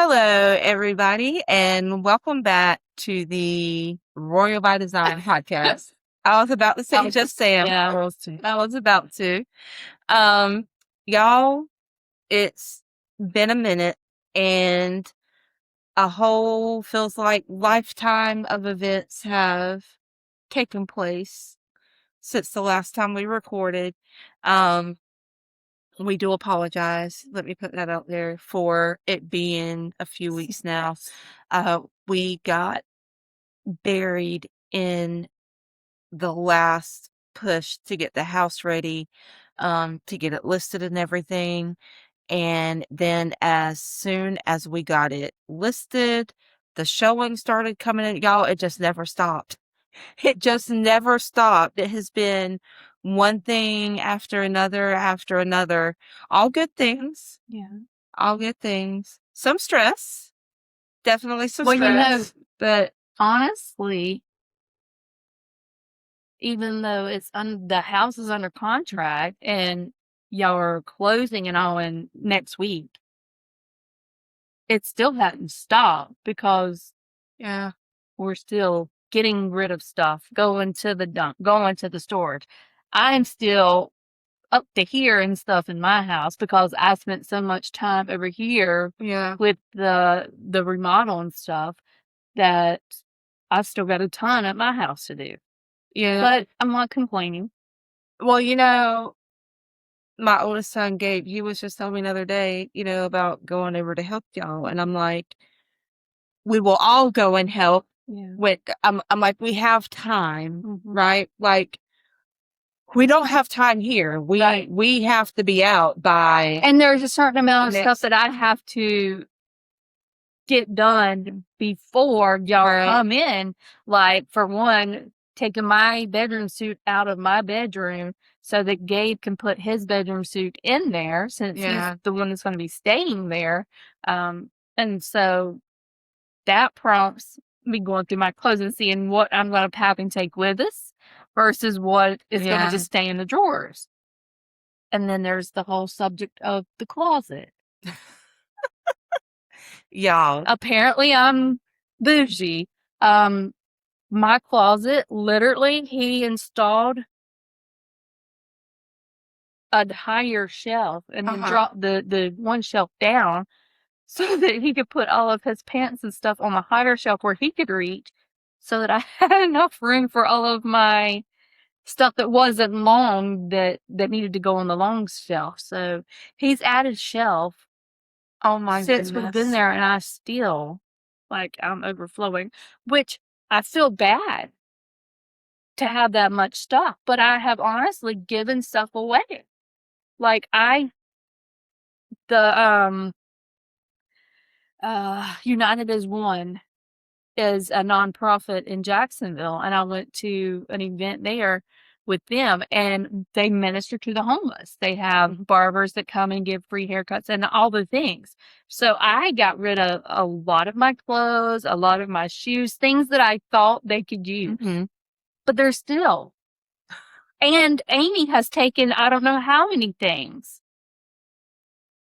Hello, everybody, and welcome back to the Royal by Design podcast. I was about to say just Sam. Yeah, I was too. I was about to. Um, y'all, it's been a minute, and a whole feels like lifetime of events have taken place since the last time we recorded. Um, we do apologize. Let me put that out there for it being a few weeks now. We got buried in the last push to get the house ready, to get it listed and everything. And then as soon as we got it listed, the showing started coming in. Y'all, it just never stopped. It just never stopped. It has been one thing after another. All good things. Yeah. All good things. Some stress. Definitely some Well, stress. but honestly, even though the house is under contract and y'all are closing and all in next week, it still hadn't stopped because Yeah. we're still getting rid of stuff, going to the dump, going to the storage. I'm still up to here and stuff in my house because I spent so much time over here Yeah. with the remodel and stuff that I still got a ton at my house to do. Yeah. But I'm not complaining. Well, my oldest son, Gabe, he was just telling me the other day, about going over to help y'all. And I'm like, we will all go and help. Yeah. I'm like, we have time, Mhm. right? Like, we don't have time here. Right. We have to be out by. And there's a certain amount of stuff next. that I have to get done before y'all Right. come in. Like, for one, taking my bedroom suit out of my bedroom so that Gabe can put his bedroom suit in there since Yeah. he's the one that's going to be staying there. And so that prompts me going through my clothes and seeing what I'm going to have and take with us versus what is going Yeah. to just stay in the drawers. And then there's the whole subject of the closet. Y'all. Apparently, I'm bougie. My closet, literally, he installed a higher shelf and then dropped the one shelf down so that he could put all of his pants and stuff on the higher shelf where he could reach, so that I had enough room for all of my stuff that wasn't long that needed to go on the long shelf. So he's added shelf Oh my since we've been goodness. there, and I still, like, I'm overflowing, which I feel bad to have that much stuff, but I have honestly given stuff away. Like, United as One is a nonprofit in Jacksonville, and I went to an event there with them, and they minister to the homeless. They have barbers that come and give free haircuts and all the things. So I got rid of a lot of my clothes, a lot of my shoes, things that I thought they could use. Mm-hmm. But they're still. And Amy has taken I don't know how many things.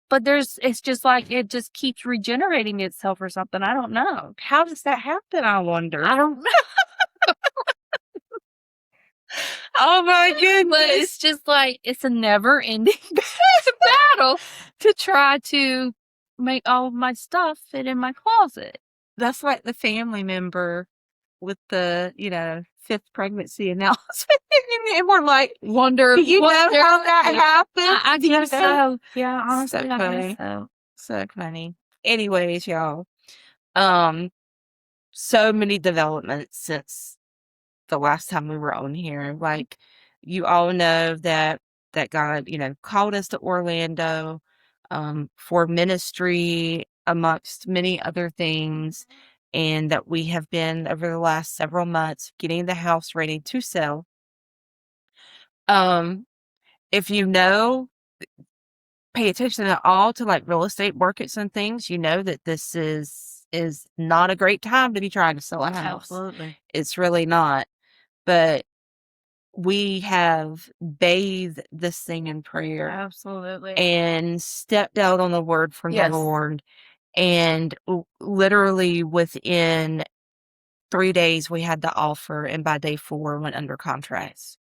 But it's just like it just keeps regenerating itself or something. I don't know. How does that happen, I wonder? I don't know. Oh my But goodness. it's just like it's a never ending battle to try to make all of my stuff fit in my closet. That's like the family member with the, fifth pregnancy announcement. And we're like, Wonder do you know what how that happened? I guess so. Yeah, So honestly, I funny. guess so. So funny. Anyways, y'all, so many developments since the last time we were on here. Like, you all know that God, called us to Orlando, for ministry amongst many other things, and that we have been over the last several months getting the house ready to sell. If pay attention at all to like real estate markets and things, you know that this is not a great time to be trying to sell a house. Absolutely. It's really not. But we have bathed this thing in prayer Absolutely. and stepped out on the word from the Yes. Lord And literally within 3 days, we had the offer, and by day 4, went under contracts.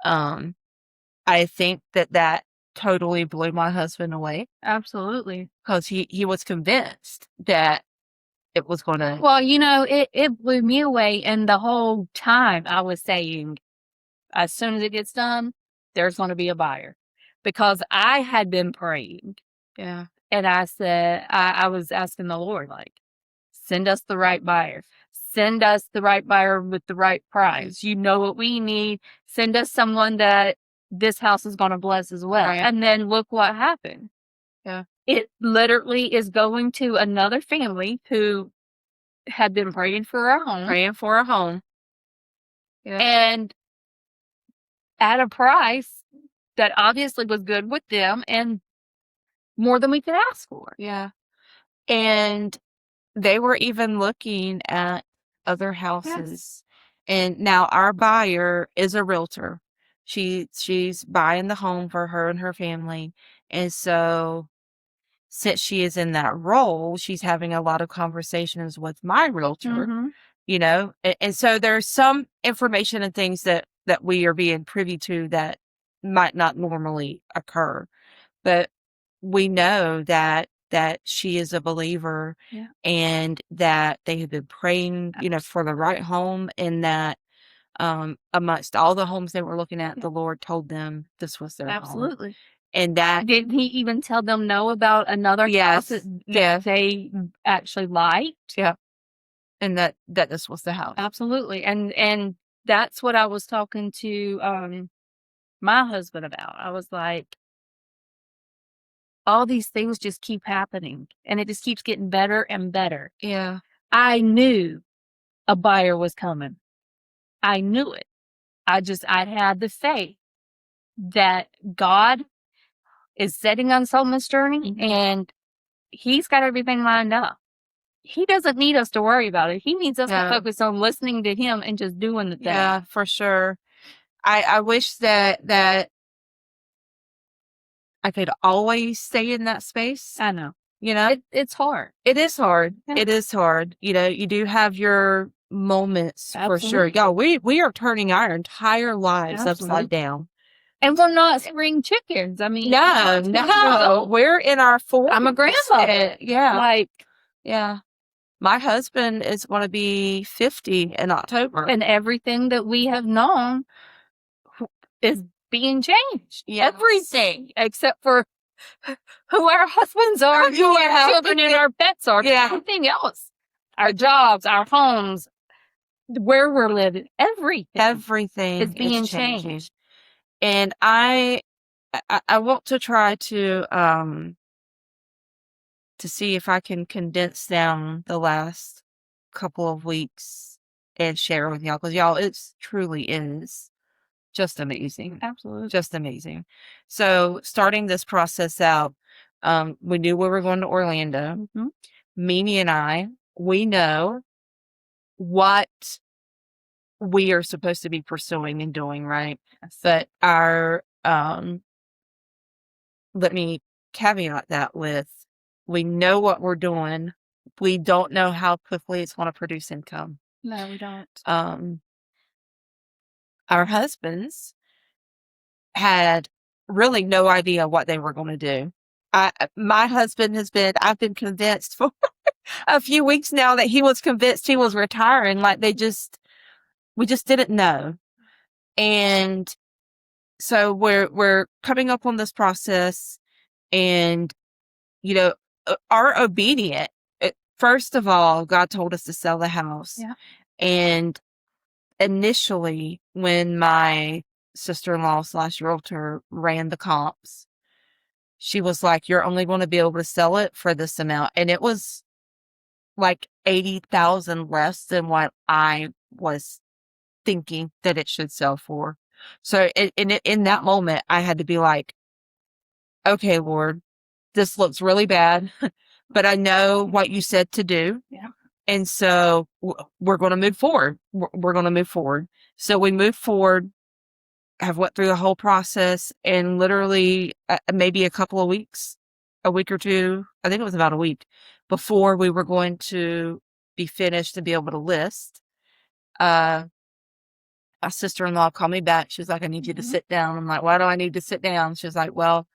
Um, I think that totally blew my husband away Absolutely. because he was convinced that it was gonna. Well, it blew me away. And the whole time I was saying, as soon as it gets done, there's going to be a buyer, because I had been praying. Yeah. And I said, I was asking the Lord, like, send us the right buyer. Send us the right buyer with the right price. You know what we need. Send us someone that this house is going to bless as well. Right. And then look what happened. Yeah. It literally is going to another family who had been praying for a home. Praying for a home. Yeah. And at a price that obviously was good with them and more than we could ask for. Yeah. And they were even looking at other houses. And now our buyer is a realtor. She's buying the home for her and her family. And so since she is in that role, she's having a lot of conversations with my realtor, Mhm. and so there's some information and things that we are being privy to that might not normally occur. But we know that she is a believer, Yeah. and that they have been praying, for the right home, and that amongst all the homes they were looking at, the Lord told them this was their home. Absolutely. And that, Didn't he even tell them no about another house yes, that yes, they actually liked? yeah, and that this was the house. Absolutely. And that's what I was talking to my husband about. I was like, all these things just keep happening and it just keeps getting better and better. Yeah, I knew a buyer was coming. I knew it. I had the faith that God is setting us on this journey and he's got everything lined up. He doesn't need us to worry about it. He needs us to focus on listening to him and just doing the thing. yeah, for sure. I wish that I could always stay in that space. I know. It's hard. It is hard. Yeah. It is hard. You do have your moments for sure. Absolutely. Yeah, we are turning our entire lives Absolutely. upside down. And we're not spring chickens. I mean, No. We're in our 40s. I'm a grandmother. Yeah. Like, yeah. My husband is going to be 50 in October. and everything that we have known is being changed. Yes. Everything except for who our husbands are, who our children and our pets are. Yeah. Everything else. Our jobs, our homes, where we're living, everything is being changed. And I want to try to see if I can condense down the last couple of weeks and share with y'all, because y'all, it truly is just amazing. Absolutely. Just amazing. So starting this process out, we knew we were going to Orlando. Mm-hmm. Mimi and I, we know what we are supposed to be pursuing and doing, right? Yes. But let me caveat that with, we know what we're doing. We don't know how quickly it's going to produce income. No, we don't. Our husbands had really no idea what they were going to do. My husband I've been convinced for a few weeks now that he was convinced he was retiring. Like we just didn't know. And so we're coming up on this process, and, our obedient. First of all, God told us to sell the house. Yeah. And initially, when my sister-in-law / realtor ran the comps, she was like, you're only going to be able to sell it for this amount. And it was like 80,000 less than what I was thinking that it should sell for. So in that moment, I had to be like, okay, Lord, this looks really bad, but I know what you said to do. Yeah. And so we're going to move forward. We're going to move forward. So we moved forward, have went through the whole process, and literally maybe a couple of weeks, a week or two, I think it was about a week, before we were going to be finished to be able to list. My sister-in-law called me back. She was like, I need you to sit down. I'm like, why do I need to sit down? She was like, well,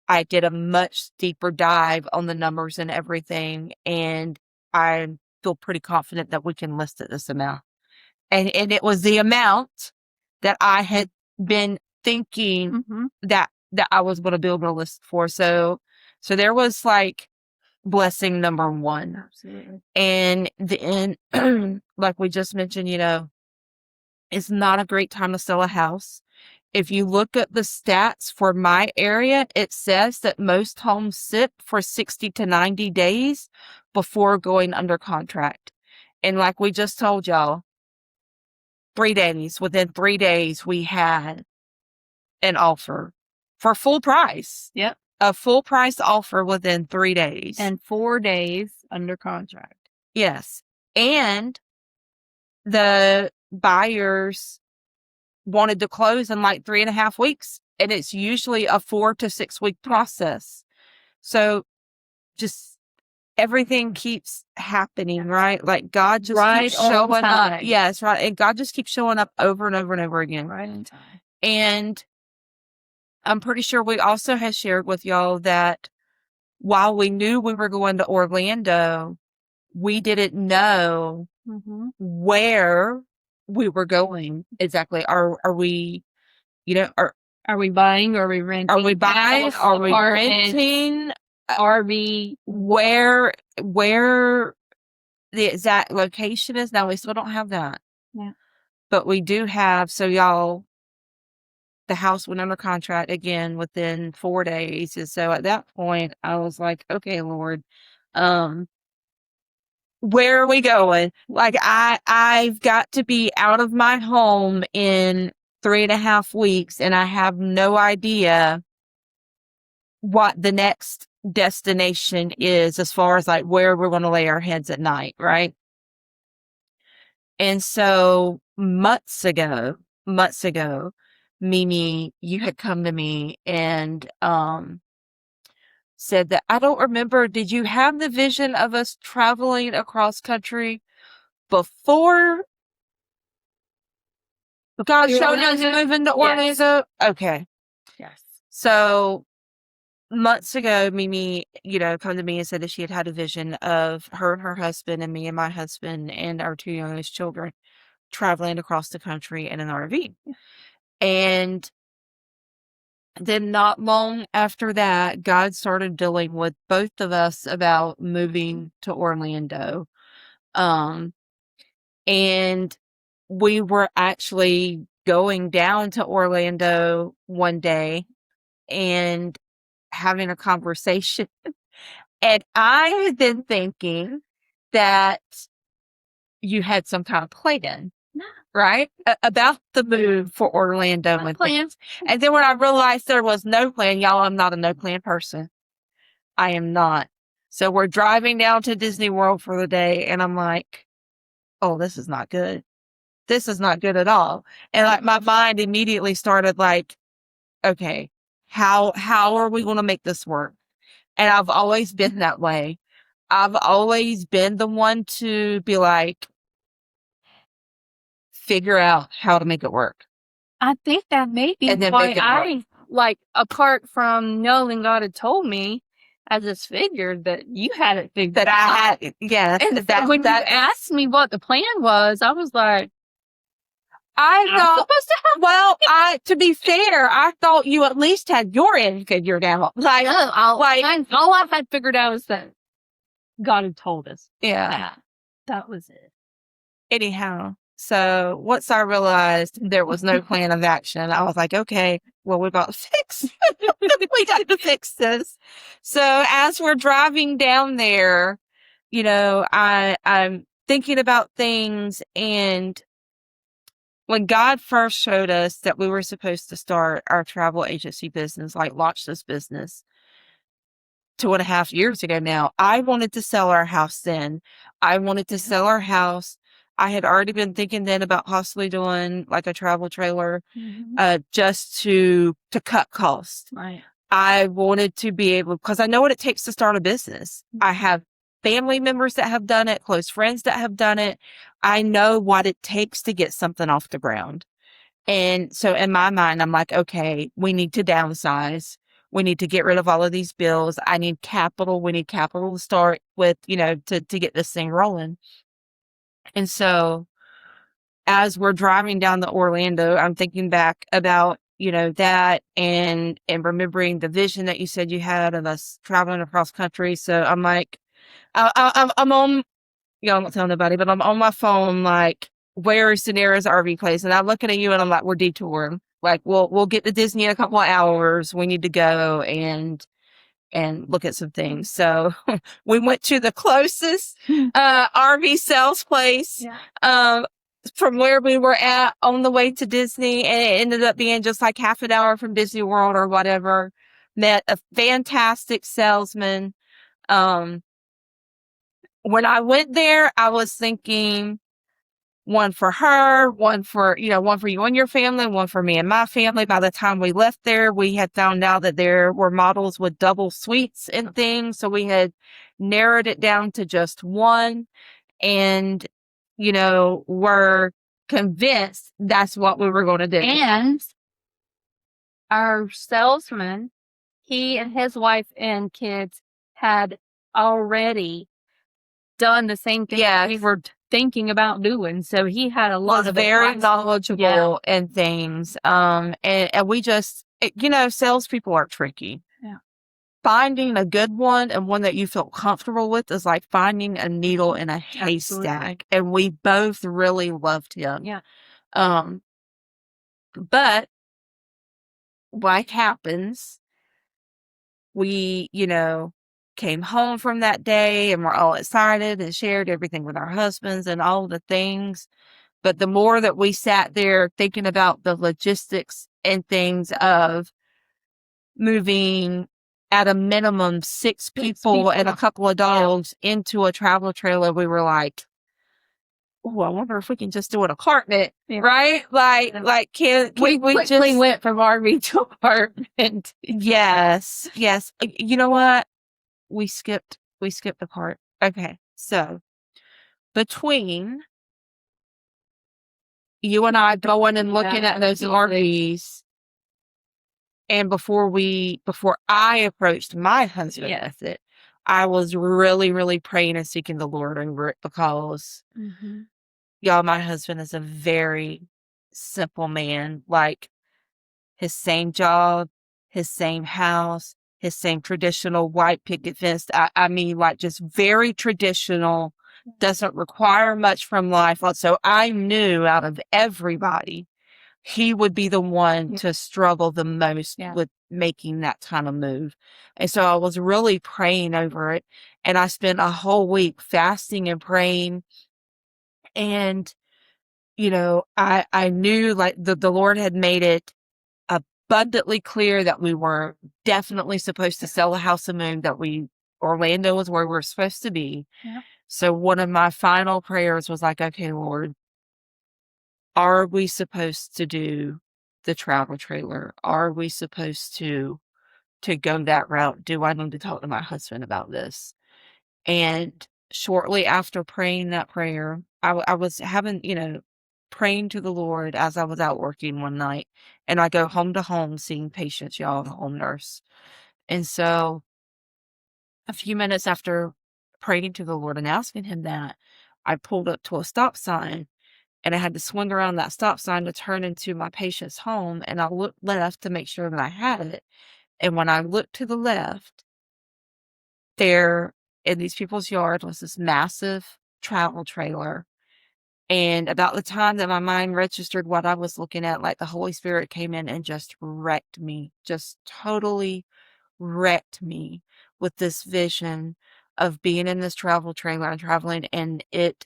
I did a much deeper dive on the numbers and everything, and I feel pretty confident that we can list at this amount. And it was the amount that I had been thinking that I was going to be able to list for. So there was like blessing number one. Absolutely. And then, like we just mentioned, it's not a great time to sell a house. If you look at the stats for my area, it says that most homes sit for 60 to 90 days before going under contract. And like we just told y'all, 3 days, within 3 days, we had an offer for full price. Yep. A full price offer within 3 days. And 4 days under contract. Yes. And the buyers wanted to close in like 3.5 weeks. And it's usually a 4 to 6 week process. So just everything keeps happening, right? Like God just keeps showing up. Yes, right. And God just keeps showing up over and over and over again. Right in time. And I'm pretty sure we also had shared with y'all that while we knew we were going to Orlando, we didn't know where we were going exactly. Are we, are we buying? Are we renting? Are we buying? Are we renting? RV? Where the exact location is? Now we still don't have that. Yeah. But we do have, so y'all, the house went under contract again within 4 days. And so at that point I was like, okay, Lord, where are we going? Like I've got to be out of my home in 3.5 weeks, and I have no idea what the next destination is as far as like where we're going to lay our heads at night, right? And so months ago, Mimi, you had come to me and said that, I don't remember, did you have the vision of us traveling across country before God showed us moving to Orlando? Yes. Okay. Yes. So months ago, Mimi, come to me and said that she had had a vision of her and her husband and me and my husband and our 2 youngest children traveling across the country in an RV. And then not long after that, God started dealing with both of us about moving to Orlando. And we were actually going down to Orlando one day and having a conversation. And I had been thinking that you had some kind of plan, right? About the move for Orlando. No plans. And then when I realized there was no plan, y'all, I'm not a no plan person. I am not. So we're driving down to Disney World for the day, and I'm like, oh, this is not good. This is not good at all. And like my mind immediately started like, okay, how are we going to make this work? And I've always been that way. I've always been the one to be like, figure out how to make it work. I think that may be why like, apart from knowing God had told me, I just figured that you had it figured out. That I had, yeah. And when you asked me what the plan was, I was like, I thought, well, to be fair, I thought you at least had your end figured out. Like, all I had figured out is that God had told us. Yeah. That was it. Anyhow, so once I realized there was no plan of action, I was like, okay, well, we got to fix. We got to fix this. So as we're driving down there, I'm thinking about things, and when God first showed us that we were supposed to start our travel agency business, like launch this business 2.5 years ago now, I wanted to sell our house then. I wanted to sell our house. I had already been thinking then about possibly doing like a travel trailer, just to cut costs. Right. I wanted to be able, because I know what it takes to start a business. I have family members that have done it, close friends that have done it. I know what it takes to get something off the ground. And so in my mind, I'm like, okay, we need to downsize. We need to get rid of all of these bills. I need capital. We need capital to start with, to get this thing rolling. And so as we're driving down to Orlando, I'm thinking back about, that and remembering the vision that you said you had of us traveling across country. So I'm like, I'm on, I'm not telling nobody, but I'm on my phone, like, where is Scenaria's RV place? And I'm looking at you and I'm like, we're detouring. Like, we'll get to Disney in a couple of hours. We need to go and look at some things. So we went to the closest RV sales place from where we were at on the way to Disney, and it ended up being just like half an hour from Disney World or whatever. Met a fantastic salesman. When I went there, I was thinking one for her, one for you and your family, one for me and my family. By the time we left there, we had found out that there were models with double suites and things. So we had narrowed it down to just one, and, were convinced that's what we were going to do. And our salesman, he and his wife and kids had already done the same thing we were thinking about doing. So he had a lot of very advice. knowledgeable in things. And we just, salespeople are tricky. Yeah. Finding a good one and one that you feel comfortable with is like finding a needle in a haystack. Absolutely. And we both really loved him. Yeah. But like happens, we, came home from that day and we're all excited and shared everything with our husbands and all the things. But the more that we sat there thinking about the logistics and things of moving at a minimum 6 people and a couple of dogs into a travel trailer, we were like, oh, I wonder if we can just do an apartment, right? Like, can we just went from RV to apartment. Yes. You know what? We skipped the part. Okay. So between you and I going and looking at those RVs, and before I approached my husband with it, I was really, really praying and seeking the Lord over it because y'all, my husband is a very simple man. Like, his same job, his same house, his same traditional white picket fence. I mean, like, just very traditional, doesn't require much from life. So I knew out of everybody, he would be the one to struggle the most with making that kind of move. And so I was really praying over it. And I spent a whole week fasting and praying. And, I knew, like, the Lord had made it abundantly clear that we were definitely supposed to sell the house and move, that Orlando was where we were supposed to be. Yeah. So one of my final prayers was like, okay, Lord, are we supposed to do the travel trailer? Are we supposed to go that route? Do I need to talk to my husband about this? And shortly after praying that prayer, I was having, praying to the Lord as I was out working one night, and I go home to home seeing patients, y'all, the home nurse. And so a few minutes after praying to the Lord and asking him that, I pulled up to a stop sign, and I had to swing around that stop sign to turn into my patient's home. And I looked left to make sure that I had it. And when I looked to the left, there in these people's yard was this massive travel trailer. And about the time that my mind registered what I was looking at, like, the Holy Spirit came in and just wrecked me, just totally wrecked me with this vision of being in this travel trailer and traveling, and it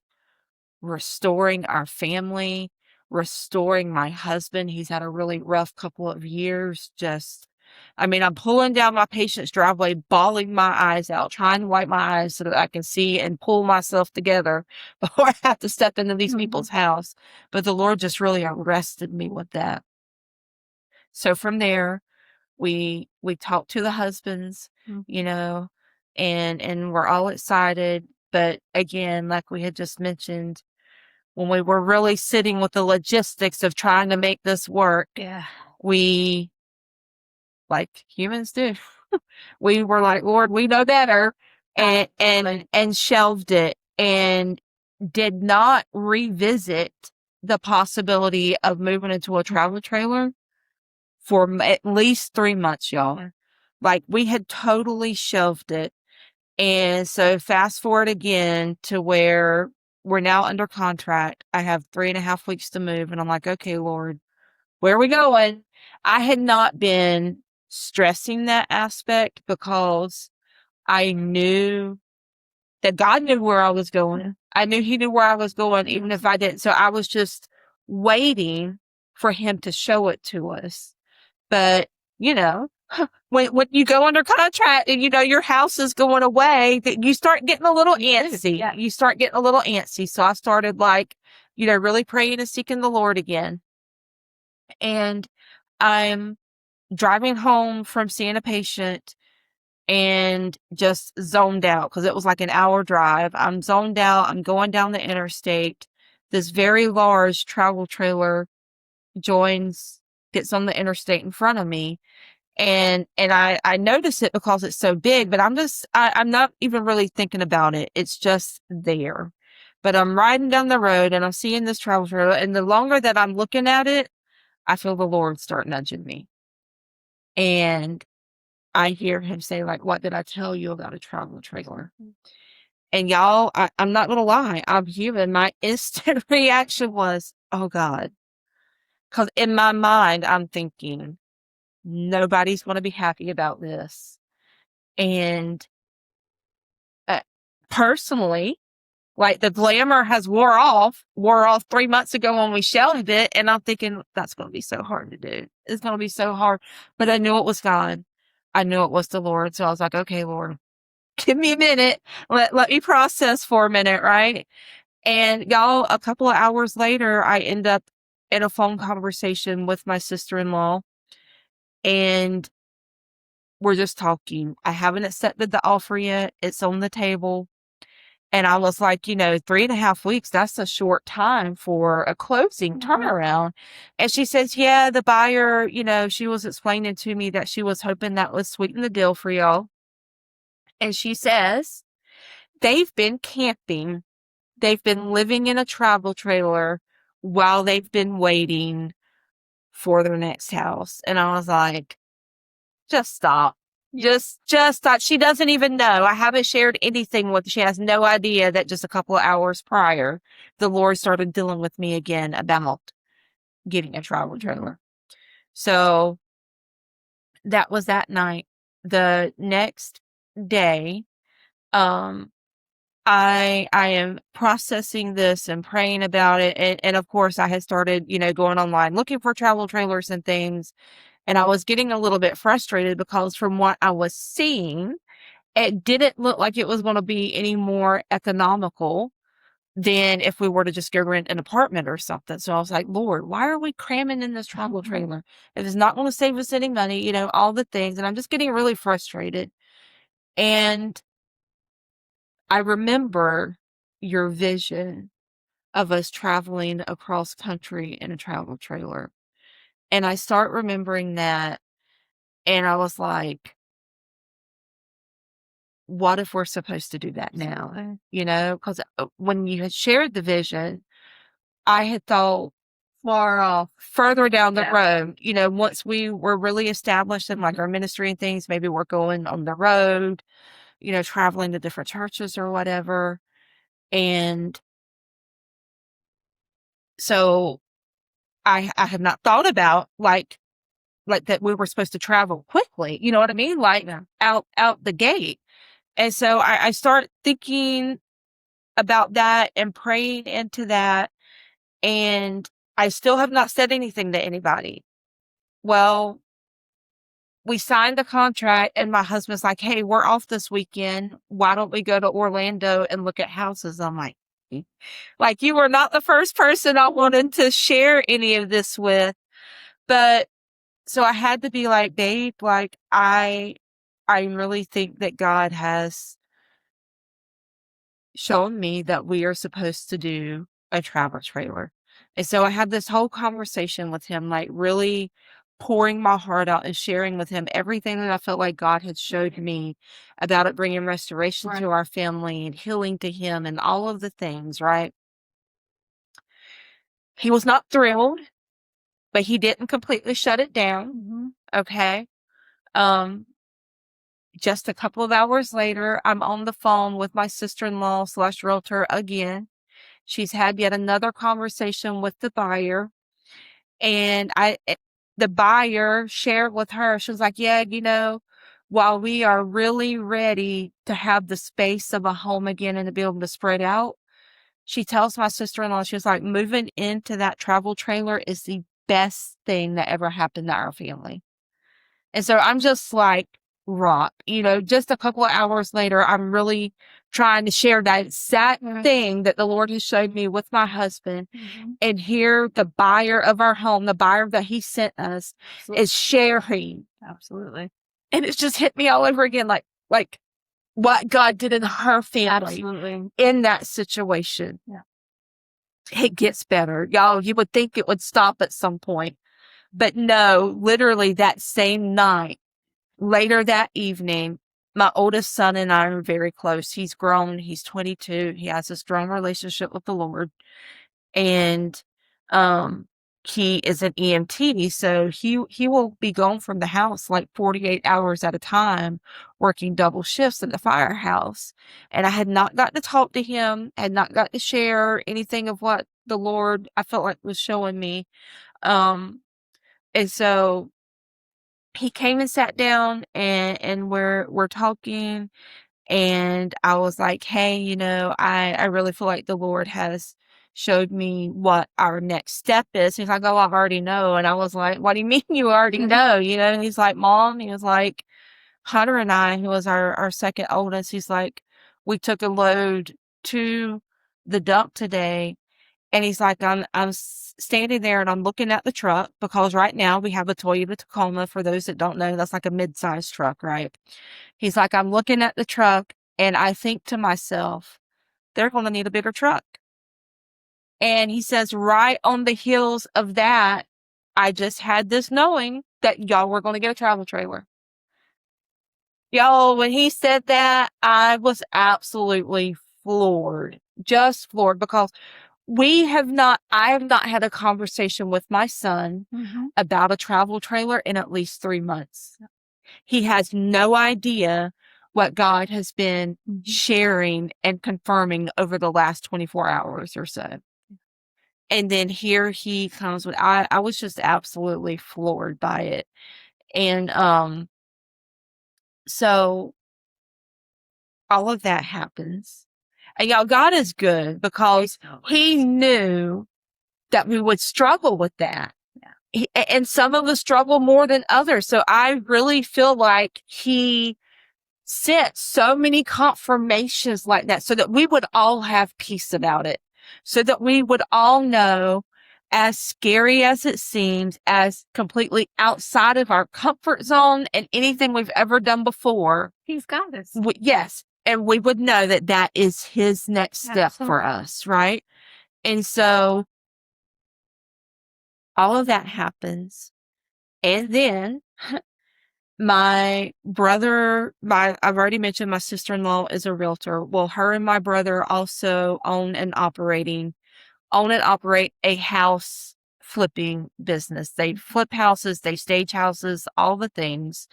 restoring our family, restoring my husband. He's had a really rough couple of years. I'm pulling down my patient's driveway, bawling my eyes out, trying to wipe my eyes so that I can see and pull myself together before I have to step into these people's house. But the Lord just really arrested me with that. So from there, we talked to the husbands, and we're all excited. But again, like we had just mentioned, when we were really sitting with the logistics of trying to make this work, Yeah. we, like humans do, we were like, Lord, we know better, and shelved it and did not revisit the possibility of moving into a travel trailer for at least 3 months, y'all. Yeah. Like, we had totally shelved it. And so fast forward again to where we're now under contract. I have 3.5 weeks to move, and I'm like, okay, Lord, where are we going? I had not been stressing that aspect because I knew that God knew where I was going. I knew He knew where I was going, even if I didn't. So I was just waiting for Him to show it to us. But, you know, when you go under contract and you know your house is going away, that you start getting a little antsy. Yeah. You start getting a little antsy. So I started, like, you know, really praying and seeking the Lord again. And I'm driving home from seeing a patient and just zoned out because it was like an hour drive. I'm zoned out. I'm going down the interstate. This very large travel trailer gets on the interstate in front of me. And I notice it because it's so big, but I'm not even really thinking about it. It's just there. But I'm riding down the road and I'm seeing this travel trailer, and the longer that I'm looking at it, I feel the Lord start nudging me. And I hear Him say, like, what did I tell you about a travel trailer? And y'all, I'm not gonna lie, I'm human. My instant reaction was, oh God. Because in my mind, I'm thinking, nobody's going to be happy about this. And personally, like, the glamour has wore off 3 months ago when we shelved it. And I'm thinking, that's going to be so hard to do. It's going to be so hard. But I knew it was God. I knew it was the Lord. So I was like, okay, Lord, give me a minute. Let me process for a minute, right? And y'all, a couple of hours later, I end up in a phone conversation with my sister-in-law, and we're just talking. I haven't accepted the offer yet. It's on the table. And I was like, 3.5 weeks, that's a short time for a closing turnaround. And she says, yeah, the buyer, she was explaining to me that she was hoping that would sweeten the deal for y'all. And she says, they've been camping. They've been living in a travel trailer while they've been waiting for their next house. And I was like, just stop. Just stop. She doesn't even know. I haven't shared anything with her. She has no idea that just a couple of hours prior, the Lord started dealing with me again about getting a travel trailer. So that was that night. The next day, I am processing this and praying about it. And of course I had started, going online looking for travel trailers and things. And I was getting a little bit frustrated because from what I was seeing, it didn't look like it was going to be any more economical than if we were to just go rent an apartment or something. So I was like, Lord, why are we cramming in this travel trailer? If it's not going to save us any money, all the things. And I'm just getting really frustrated. And I remember your vision of us traveling across country in a travel trailer. And I start remembering that. And I was like, what if we're supposed to do that now? Because when you had shared the vision, I had thought Far off. further down the road, once we were really established in like our ministry and things, maybe we're going on the road, traveling to different churches or whatever. And so I have not thought about like that we were supposed to travel quickly. You know what I mean? Like out the gate. And so I start thinking about that and praying into that. And I still have not said anything to anybody. Well, we signed the contract and my husband's like, hey, we're off this weekend. Why don't we go to Orlando and look at houses? I'm like, you were not the first person I wanted to share any of this with. But so I had to be like, babe, like, I I really think that God has shown me that we are supposed to do a travel trailer. And so I had this whole conversation with him, like really pouring my heart out and sharing with him everything that I felt like God had showed me about it bringing restoration Right. to our family and healing to him and all of the things, right? He was not thrilled, but he didn't completely shut it down. Mm-hmm. Okay. Just a couple of hours later, I'm on the phone with my sister-in-law / realtor again. She's had yet another conversation with the buyer, and the buyer shared with her, she was like, yeah, while we are really ready to have the space of a home again and to be able to spread out, she tells my sister-in-law, she was like, moving into that travel trailer is the best thing that ever happened to our family. And so I'm just like, rock, just a couple of hours later, I'm really trying to share that exact thing that the Lord has showed me with my husband. Mm-hmm. And here the buyer of our home, the buyer that he sent us, is sharing. Absolutely. And it's just hit me all over again, like what God did in her family. Absolutely. In that situation. Yeah. It gets better. Y'all, you would think it would stop at some point. But no, literally that same night, later that evening, my oldest son and I are very close. He's grown. He's 22. He has a strong relationship with the Lord. And he is an EMT, so he will be gone from the house like 48 hours at a time, working double shifts at the firehouse. And I had not got to talk to him, had not got to share anything of what the Lord I felt like was showing me. And so he came and sat down and we're talking, and I was like, hey, I really feel like the Lord has showed me what our next step is. He's like, oh, I already know. And I was like, what do you mean you already know? And he's like, Mom, he was like, Hunter and I, who was our second oldest, he's like, we took a load to the dump today. And he's like, I'm standing there and I'm looking at the truck, because right now we have a Toyota Tacoma. For those that don't know, that's like a mid-sized truck, right? He's like, I'm looking at the truck and I think to myself, they're going to need a bigger truck. And he says, right on the heels of that, I just had this knowing that y'all were going to get a travel trailer. Y'all, when he said that, I was absolutely floored, just floored, because I have not had a conversation with my son about a travel trailer in at least 3 months. He has no idea what God has been sharing and confirming over the last 24 hours or so. And then here he comes with, I was just absolutely floored by it. And, so all of that happens. And y'all, God is good, because he knew that we would struggle with that. Yeah. And some of us struggle more than others. So I really feel like he sent so many confirmations like that so that we would all have peace about it, so that we would all know, as scary as it seems, as completely outside of our comfort zone and anything we've ever done before, he's got us. Yes. And we would know that that is his next step for us, right? And so all of that happens. And then my brother, I've already mentioned my sister-in-law is a realtor. Well, her and my brother also own and operate a house flipping business. They flip houses, they stage houses, all the things.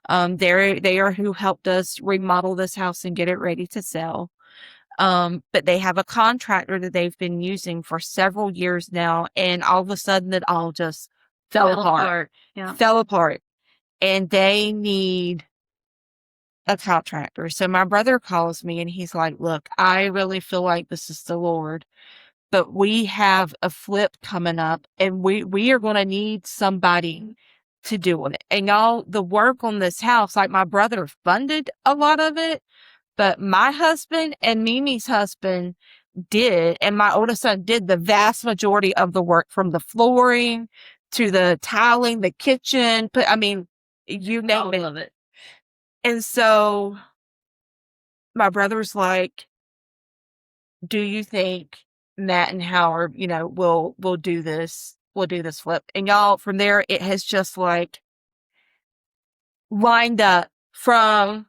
They are who helped us remodel this house and get it ready to sell. But they have a contractor that they've been using for several years now, and all of a sudden it all just fell apart. Yeah. Fell apart. And they need a contractor. So my brother calls me and he's like, look, I really feel like this is the Lord, but we have a flip coming up and we are going to need somebody to do it. And y'all, the work on this house, like my brother funded a lot of it, but my husband and Mimi's husband did, and my oldest son did the vast majority of the work, from the flooring to the tiling, the kitchen. But I mean, you name it. And so my brother's like, do you think Matt and Howard, will do this? We'll do this flip. And y'all, from there, it has just like lined up from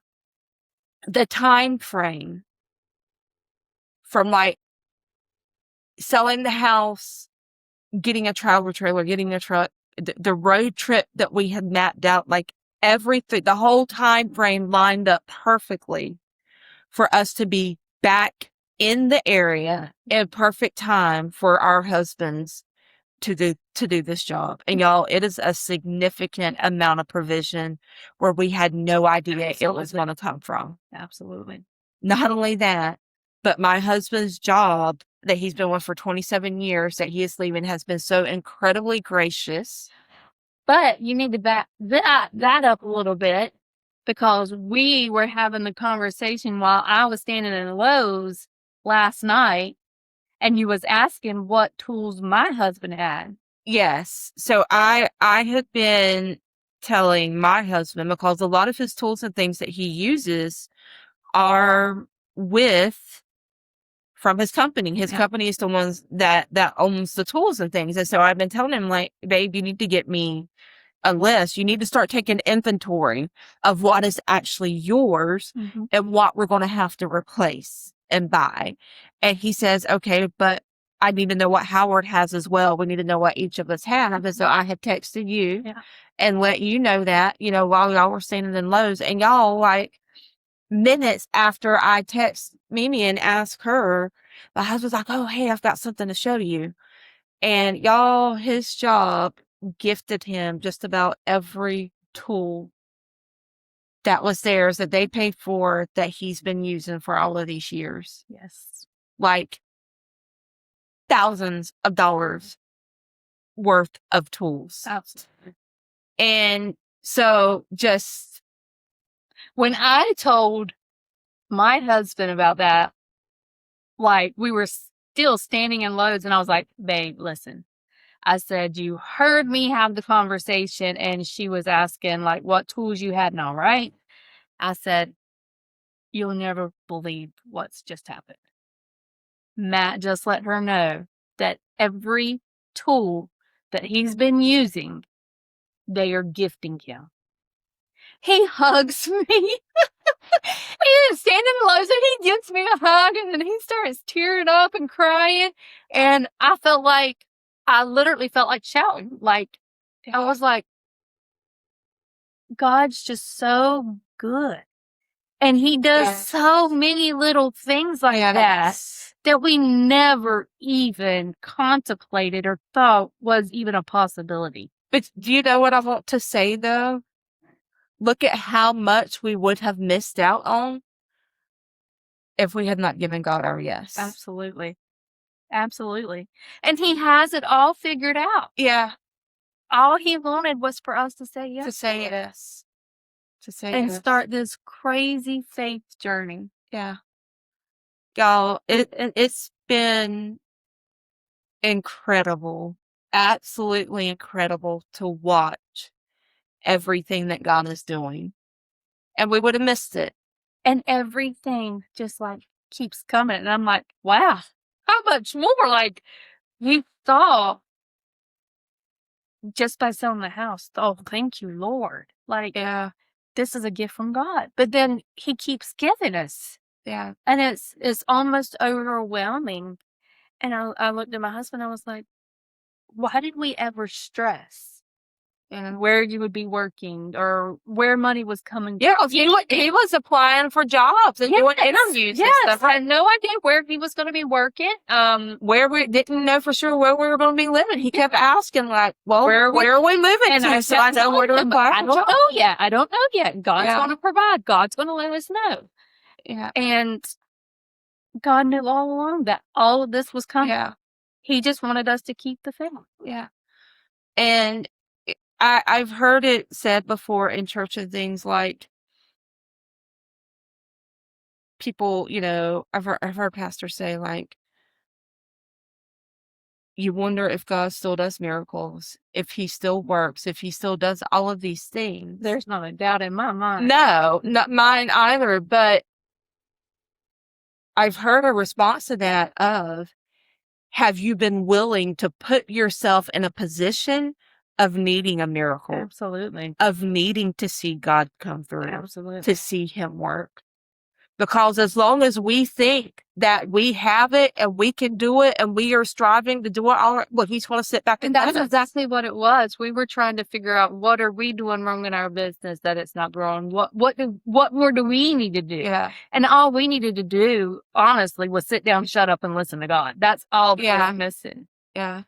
the time frame from like selling the house, getting a travel trailer, getting a truck, the road trip that we had mapped out, like everything, the whole time frame lined up perfectly for us to be back in the area in perfect time for our husbands to do this job. And y'all, it is a significant amount of provision where we had no idea it was going to come from. Absolutely. Not only that, but my husband's job that he's been with for 27 years that he is leaving has been so incredibly gracious. But you need to back that up a little bit, because we were having the conversation while I was standing in Lowe's last night, and you was asking what tools my husband had. Yes. So I had been telling my husband, because a lot of his tools and things that he uses are from his company. His company is the ones that owns the tools and things. And so I've been telling him, like, babe, you need to get me a list. You need to start taking inventory of what is actually yours and what we're going to have to replace and buy. And he says, okay, but I need to know what Howard has as well. We need to know what each of us have. And so I had texted you and let you know that, while y'all were standing in Lowe's, and y'all, like, minutes after I text Mimi and ask her, my husband's like, oh, hey, I've got something to show you. And y'all, his job gifted him just about every tool that was theirs that they paid for that he's been using for all of these years. Yes. Like thousands of dollars worth of tools. Absolutely. And so just when I told my husband about that, like, we were still standing in Lowe's, and I was like, babe, listen. I said, you heard me have the conversation, and she was asking, like, what tools you had now, right? I said, you'll never believe what's just happened. Matt just let her know that every tool that he's been using, they are gifting him. He hugs me. He is standing in Lowe's and he gives me a hug, and then he starts tearing up and crying. And I literally felt like shouting. Like, I was like, God's just so good. And he does so many little things like that we never even contemplated or thought was even a possibility. But do you know what I want to say, though? Look at how much we would have missed out on if we had not given God our yes. Absolutely. Absolutely. And he has it all figured out. Yeah. All he wanted was for us to say yes. To say yes. To say and yes. start this crazy faith journey. Yeah. Y'all, it's been incredible. Absolutely incredible to watch everything that God is doing. And we would have missed it. And everything just like keeps coming. And I'm like, wow, how much more? Like, we thought just by selling the house, oh, thank you, Lord. Like, this is a gift from God. But then he keeps giving us. Yeah. And it's almost overwhelming. And I looked at my husband, I was like, why did we ever stress? And where you would be working or where money was coming from. Yeah, he was applying for jobs and doing interviews and stuff. I had no idea where he was going to be working. Where we didn't know for sure where we were going to be living. He kept asking, like, well, where are we moving and to? So I know where to apply. I don't know yet. God's going to provide. God's going to let us know. Yeah. And God knew all along that all of this was coming. Yeah. He just wanted us to keep the faith. Yeah. And I've heard it said before in church and things, like, people, I've heard pastors say, like, you wonder if God still does miracles, if he still works, if he still does all of these things. There's not a doubt in my mind. No, not mine either, but I've heard a response to that of, have you been willing to put yourself in a position of needing a miracle, Absolutely. of needing to see God come through, Absolutely. to see him work? Because as long as we think that we have it and we can do it and we are striving to do it all right, well, he's going to sit back And and that's exactly what it was. We were trying to figure out, what are we doing wrong in our business that it's not growing? What more do we need to do? Yeah. And all we needed to do, honestly, was sit down, shut up, and listen to God. That's all that Yeah. was missing. Yeah.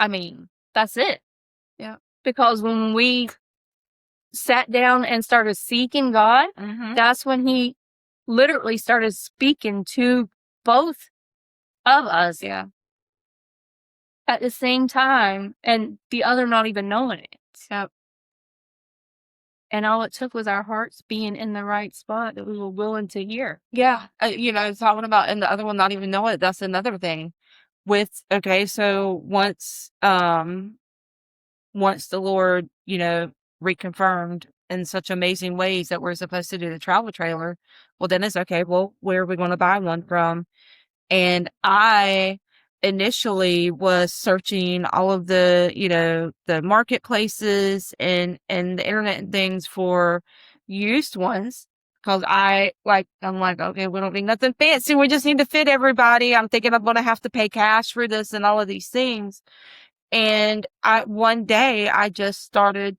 I mean, that's it. Yeah. Because when we sat down and started seeking God, Mm-hmm. that's when he literally started speaking to both of us Yeah. at the same time, and the other not even knowing it. Yep. And all it took was our hearts being in the right spot that we were willing to hear. Yeah. Talking about, and the other one not even know it. That's another thing. So once the Lord, reconfirmed in such amazing ways that we're supposed to do the travel trailer, well, then it's okay. Well, where are we going to buy one from? And I initially was searching all of the marketplaces and the internet and things for used ones. Cause I'm like, okay, we don't need nothing fancy. We just need to fit everybody. I'm thinking I'm going to have to pay cash for this and all of these things. And one day I just started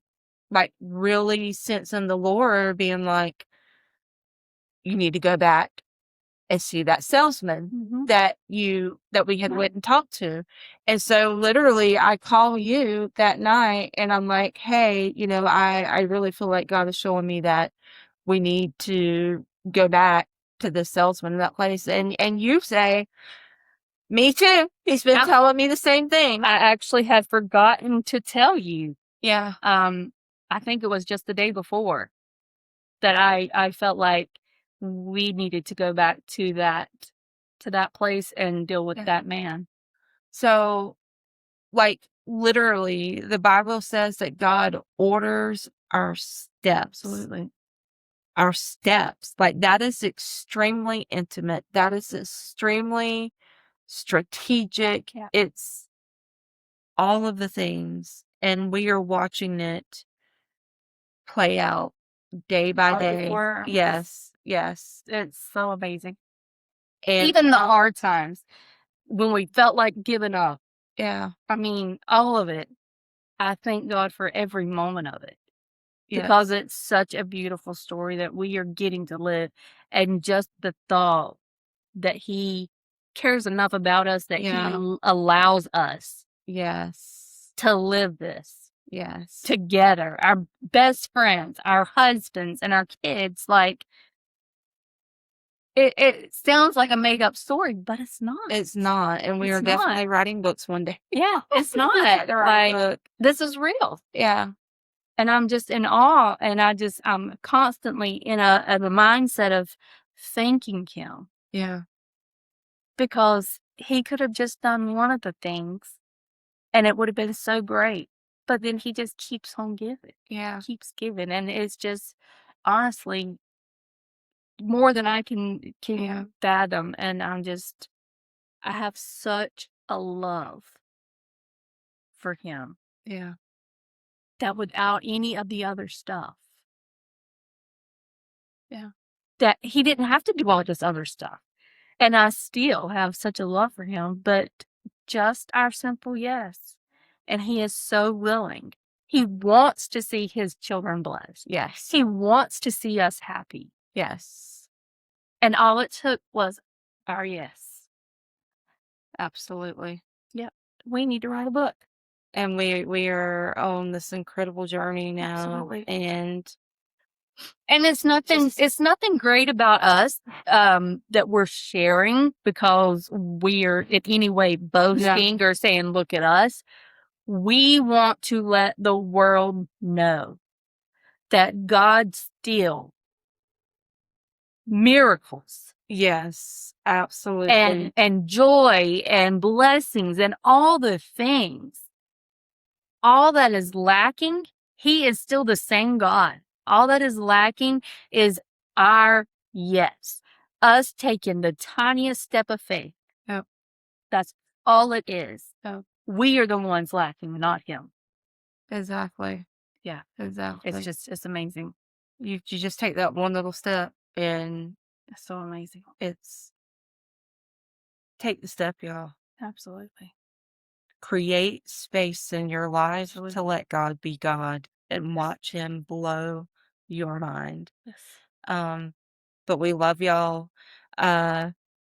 like really sensing the Lord being like, you need to go back and see that salesman Mm-hmm. that we had went and talked to. And so literally I call you that night and I'm like, hey, I really feel like God is showing me that we need to go back to the salesman in that place. And you say, me too. He's been Yeah. telling me the same thing. I actually had forgotten to tell you. Yeah. I think it was just the day before that I felt like we needed to go back to that place and deal with Yeah. that man. So, like, literally, the Bible says that God orders our steps. Absolutely. Our steps. Like, that is extremely intimate. That is extremely strategic. Yeah. It's all of the things. And we are watching it play out day by day. Before. Yes. Yes. It's so amazing. And Even the hard times when we felt like giving up. yeah. I mean, all of it. I thank God for every moment of it. Yes. Because it's such a beautiful story that we are getting to live. And just the thought that he cares enough about us that Yeah. he allows us Yes. to live this Yes. together. Our best friends, our husbands, and our kids. Like, it sounds like a made up story, but it's not. It's not. And we It's are not. definitely writing books one day. Yeah, it's not. Like, this is real. Yeah. And I'm just in awe, and I'm constantly in a mindset of thanking him, Yeah. because he could have just done one of the things and it would have been so great. But then he just keeps on giving, Yeah. keeps giving. And it's just honestly more than I can Yeah. fathom. And I have such a love for him Yeah. that without any of the other stuff. Yeah. That he didn't have to do all this other stuff. And I still have such a love for him, but just our simple yes. And he is so willing. He wants to see his children blessed. Yes. He wants to see us happy. Yes. And all it took was our yes. Absolutely. We need to write a book. And we are on this incredible journey now. Absolutely. And it's nothing great about us that we're sharing because we're in any way boasting or saying, look at us. We want to let the world know that God still miracles Yes, absolutely. and joy and blessings and all the things. All that is lacking, he is still the same God. All that is lacking is our yes. Us taking the tiniest step of faith. Yep. That's all it is. Yep. We are the ones lacking, not him. Exactly. Yeah. Exactly. It's amazing. You just take that one little step and It's so amazing. it's take the step, y'all. Absolutely. Create space in your life Absolutely. to let God be God and watch him blow your mind. Yes. But we love y'all.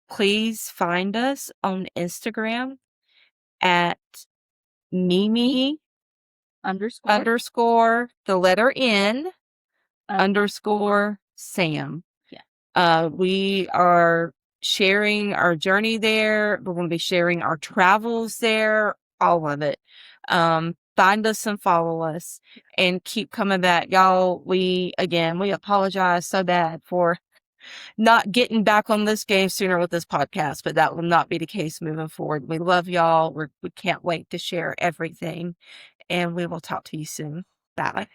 Please find us on Instagram at Mimi Underscore. the letter N Un- Sam. Yeah. We are sharing our journey there. We're going to be sharing our travels there, all of it. Find us and follow us and keep coming back. Y'all, we apologize so bad for not getting back on this game sooner with this podcast, but that will not be the case moving forward. We love y'all. We can't wait to share everything, and we will talk to you soon. Bye.